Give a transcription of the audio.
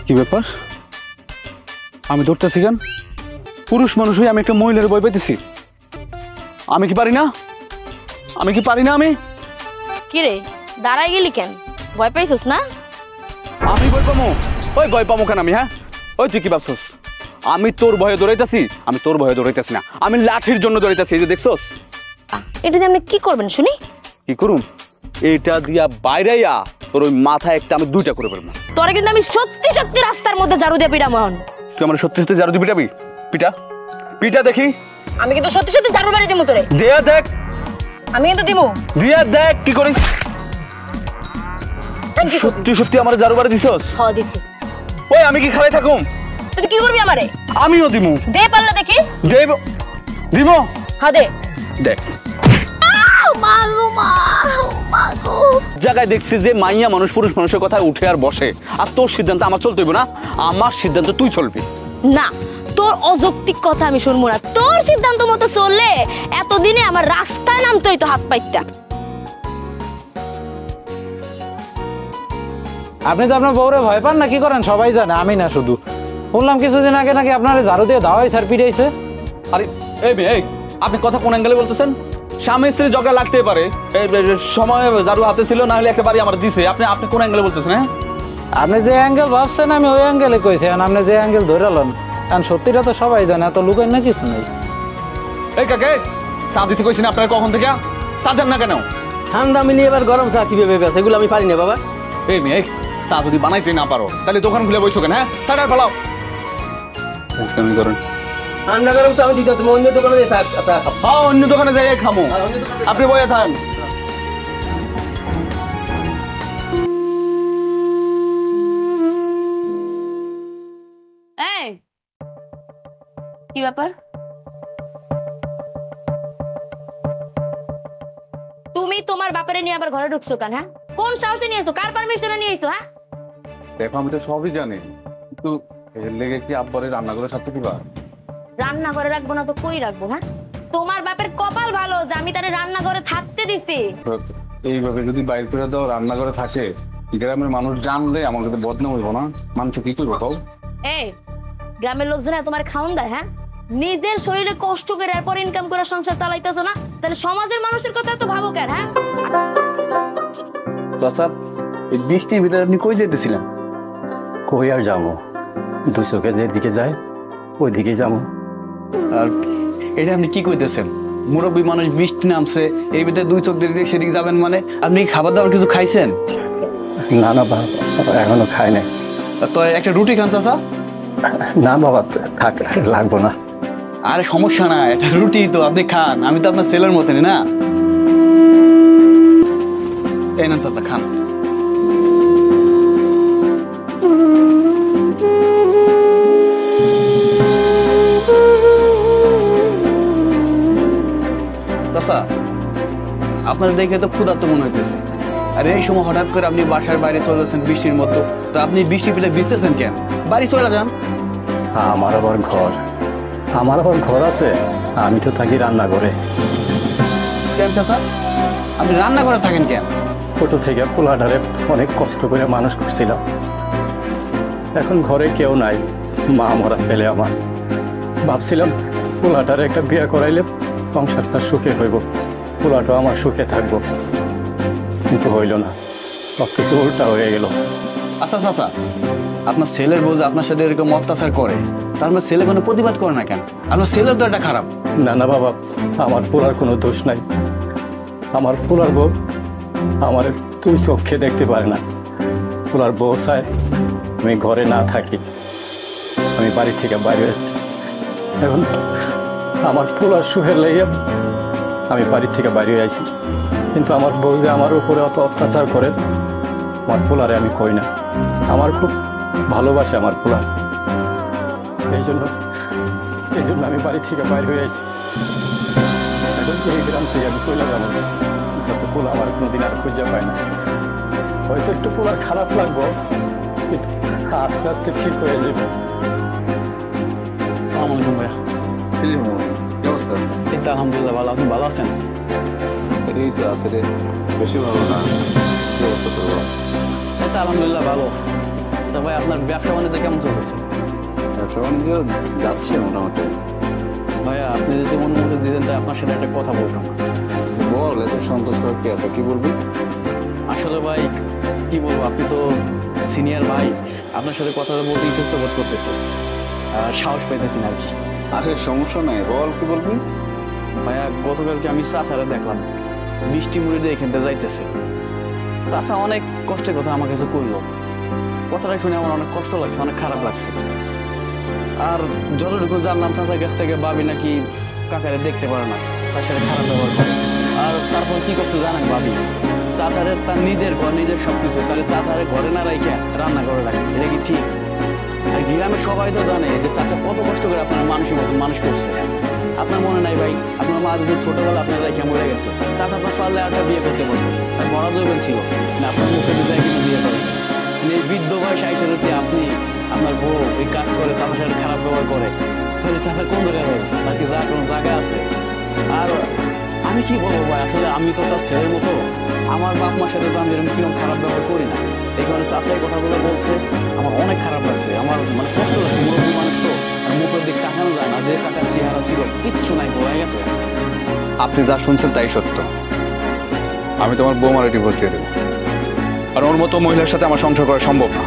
কি ব্যাপার? আমি ধরতেছি কেন? পুরুষ মানুষ হয়ে আমি একটা মহিলার ভয় পাইতেছি। আমি কি পারি না? আমি কি রে দাঁড়াই গেলি কেন? ভয় পাইছিস না? আমি ভয় পামো? ওই ভয় পামো কেন আমি? হ্যাঁ, ওই তুই কি ভাবছস আমি তোর ভয়ে দৌড়াইতেছি? আমি তোর ভয়ে দৌড়াইতেছি না, আমি লাঠির জন্য দৌড়াইতেছি। এই যে দেখছস, এটা দিয়ে আপনি কি করবেন শুনি? কি করুম? এটা দিয়া বাইরেয়া তোর ওই মাথায় একটা আমি দুইটা করে ফেলবো। তোরে কিন্তু আমি সত্যি সত্যি রাস্তার মধ্যে ঝাড়ু দিয়ে পিটাবো। তুই আমার সত্যি সত্যি ঝাড়ু দিয়ে পিটাবি? পিটা পিটা দেখি। আমি কিন্তু সত্যি সত্যি ঝাড়ু বাড়ি দিমু তোরে। দিয়া দেখ। আমি কিন্তু দিমু। দিয়া দেখ কি করি। সত্যি সত্যি আমার ঝাড়ু বাড়ি দিছস? হ্যাঁ দিছি। ওই আমি কি খাই থাকুম? তুই কি করবি আমারে? আমিও দিমু। দে পারলে দেখি। দেব দিব। হ্যাঁ দে। দেখ মাগো মাগো জায়গায় দেখছি যে মাইয়া মানুষ পুরুষ মানুষের কথা উঠে আর বসে, আর তোর সিদ্ধান্ত আমার চলতে হইব না। আমার সিদ্ধান্ত তুই চলবি না। তোর অযৌক্তিক কথা আমি শুনবো না। তোর সিদ্ধান্ত মতো চললে এতদিনে আমার রাস্তায় নামতে হইতো হাত পাইতা। আপনি তো আপনার বউরে ভয় পান না? কি করেন সবাই জানে, আমি না শুধু। বললাম কিছুদিন আগে নাকি আপনার ঝাড়ু দিয়ে দাওয়াই স্যার পিটাইছে। আরে এই মেয়ে, আপনি কথা কোন অ্যাঙ্গেলে বলতেছেন? স্বামী স্ত্রী ঝগড়া লাগতেই পারে, সময় ঝাড়ু হাতে ছিল, না হলে একটা বাড়ি আমার দিছে। আপনি আপনি কোন অ্যাঙ্গেলে বলতেছেন? হ্যাঁ, আপনি যে অ্যাঙ্গেল ভাবছেন আমি ওই অ্যাঙ্গেলে কইছেন, আপনি যে অ্যাঙ্গেল ধরালেন। কারণ সত্যিটা তো সবাই জানে, এত লুকাই না কিছু নেই। এই কাকে চা দিতে কইছি না আপনার? কখন থেকে চা দেন না কেন? ঠান্ডা মিলিয়ে এবার গরম চা কিভাবে বেশ, এগুলো আমি পারি না বাবা। এই মেয়ে, চা যদি বানাইতে না পারো তাহলে দোকান খুলে বইছো কেন? হ্যাঁ, চাটার ফেলাও। করেন ঠান্ডা গরম চা আমি দিতে, তুমি অন্য দোকানে দিয়ে চা খাবো। হ্যাঁ, অন্য দোকানে যাই খামো, আপনি বইয়া থাকেন। এই কি ব্যাপার? তুমি তোমার বাপারে নিয়ে আবার ঘরে ঢুকছো কেন? হ্যাঁ, কোন সাহসে নিয়ে এসো? কার পারমিশনে নিয়ে এসো? হ্যাঁ দেখো, আমি তো সবই জানি, কিন্তু এর লেগে কি আব্বারে রান্না করে সাথে দিবা? রান্না করে রাখবো না তো কই রাখবো? হ্যাঁ, তোমার বাপের কপাল ভালো যে আমি তারে রান্না করে থাকতে দিছি। এইভাবে যদি বাইরে করে দাও রান্না করে থাকে, গ্রামের মানুষ জানলে আমার কাছে বদনাম হইব না? মানুষ কি করবো কও? এই গ্রামের লোকজন তোমার খাওন দেয়? হ্যাঁ, নিজের শরীরে কষ্ট করে এরপর ইনকাম করে সংসার চালাইতেছো না, তাহলে সমাজের মানুষের কথা তো ভাবো কেন? হ্যাঁ, চাচা, এই বৃষ্টির ভিতরে আপনি কই যেতেছিলেন? কই আর যাবো, দুই চোখে যেদিকে যায় ওই দিকে যাবো। আর এটা আপনি কি কইতেছেন? মুরব্বী মানুষ, বৃষ্টি নামছে, এই ভিতরে দুই চোখ দিয়ে সেদিকে যাবেন মানে? আপনি খাবার দাবার কিছু খাইছেন? না না বাবা, এখনো খাই নাই। তো একটা রুটি খান চাচা। না বাবা, থাক, লাগবো না। আরে সমস্যা না, এটা রুটি তো আপনি খান, আমি তো আপনার ছেলের মতনই না। এই না চাচা, খান। চাচা, আপনার দেখে তো ক্ষুধার্ত মনে হইতেছে, আর এই সময় হঠাৎ করে আপনি বাসার বাইরে চলে যাচ্ছেন বৃষ্টির মতো, তো আপনি বৃষ্টি পেলে ভিজতেছেন কেন? বাড়ি চলে যান। আমার আবার ঘর আছে, আমি তো থাকি রান্না করে। কেন চাচা, আপনি রান্না করে থাকেন কেন? ছোট থেকে পোলাটারে অনেক কষ্ট করে মানুষ করছিলাম, এখন ঘরে কেউ নাই, মা মরা ছেলে আমার। ভাবছিলাম পোলাটারে একটা বিয়ে করাইলে সংসারটা সুখে হইব, পোলাটাও আমার সুখে থাকবো, কিন্তু হইল না, সবকিছু উল্টা হয়ে গেল। আচ্ছা চাচা, আপনার ছেলের বউ যে আপনার সাথে এরকম অত্যাচার করে, তার মানে ছেলে কোনো প্রতিবাদ করে না কেন? আপনার ছেলের তো এটা খারাপ। না না বাবা, আমার পোলার কোনো দোষ নাই। আমার পোলার বউ আমার তুই চোখে দেখতে পারে না। পোলার বউ চায় আমি ঘরে না থাকি, আমি বাড়ি থেকে বাইরে। এখন আমার পোলার সুখের লেগে আমি বাড়ি থেকে বাইরে আইছি, কিন্তু আমার বউ যে আমার উপরে অত অত্যাচার করে, আমার পোলারে আমি কই না। আমার খুব ভালোবাসে আমার পোলা, এই জন্য আমি বাড়ি থেকে বাইরে হয়ে আইছি। এখন এই গ্রাম থেকে আমি চলে যাবো, কিন্তু পোলা আমার কোনোদিন আর খুঁজে পায় না। হয়তো একটু পোলার খারাপ লাগবো, কিন্তু আস্তে আস্তে ঠিক হয়ে যাবে। ভাইয়া, কি অবস্থা? অবস্থা? এই তো আলহামদুলিল্লাহ ভালো। আপনি ভালো আছেন? এই তো আছে রে, বেশি ভালো না। কি অবস্থা তোর বল? এই তো আলহামদুলিল্লাহ ভালো। তো ভাই আপনার ব্যবসা বাণিজ্য কেমন চলতেছে? ব্যবসা বাণিজ্য যাচ্ছে মোটামুটি। ভাইয়া আপনি যদি অনুমতি দিতেন তাই আপনার সাথে একটা কথা বলতাম। বল, এত সন্তোষ করার কি আছে, কি বলবি? আসলে ভাই কি বলবো, আপনি তো সিনিয়র ভাই, আপনার সাথে কথা বলতে ইচ্ছুক বোধ করতেছে, আর সাহস পাইতেছেন আর কি। আরে সমস্যা নাই, বল কি বলবি? ভাইয়া গতকালকে আমি চাচারে দেখলাম বৃষ্টি মুড়ি দিয়ে এখান থেকে যাইতেছে। চাচা অনেক কষ্টের কথা আমার কাছে করলো। কথাটা শুনে আমার অনেক কষ্ট লাগছে, অনেক খারাপ লাগছে। আর যতটুকু জানলাম চাচার কাছ থেকে ভাবি নাকি কাকারে দেখতে পারে না, তার সাথে খারাপ ব্যবহার করে। আর তারপর কি করছে জানেন, ভাবি চাচারে তার নিজের ঘর, নিজের সবকিছু, তাহলে চাচারে ঘরে না রাখে রান্না করে রাখে, এটা কি ঠিক? আর গ্রামের সবাই তো জানে যে চাচা কত কষ্ট করে আপনার মানুষের মতো মানুষ করছে। আপনার মনে নাই ভাই, আপনার মা যদি ছোটবেলা আপনার রেখে মরে গেছে, চাচা আপনার পারলে একটা বিয়ে করতে পারতো, আর বড় জৈবন ছিল না, আপনার মুখে দিতে কিন্তু বিয়ে করেন। এই বৃদ্ধ বয়স আইসে যদি আপনি আপনার বউ এই কাজ করে চাচার সাথে খারাপ ব্যবহার করে, তাহলে চাচা কোন জায়গায় হবে? তার কি যা কোনো জায়গা আছে? আর আমি কি বলবো ভাই, আসলে আমি তো তার ছেলের মতো, আমার বাপ মার সাথে তো আমি এরকম কিরকম খারাপ ব্যবহার করি না। এই কারণে চাচা এই কথাগুলো বলছে, আমার অনেক খারাপ লাগছে, আমার মানে কষ্ট লাগছে। মুরব্বী মানুষ তো, আর মুখের দিক তাকানো যায় না, যে কাকার চেহারা ছিল কিচ্ছু নাই, বোঝা গেছে। আপনি যা শুনছেন তাই সত্য। আমি তোমার বৌমার ডিভোর্স দিয়ে দেবো, আর ওর মতো মহিলার সাথে আমার সংসার করা সম্ভব না।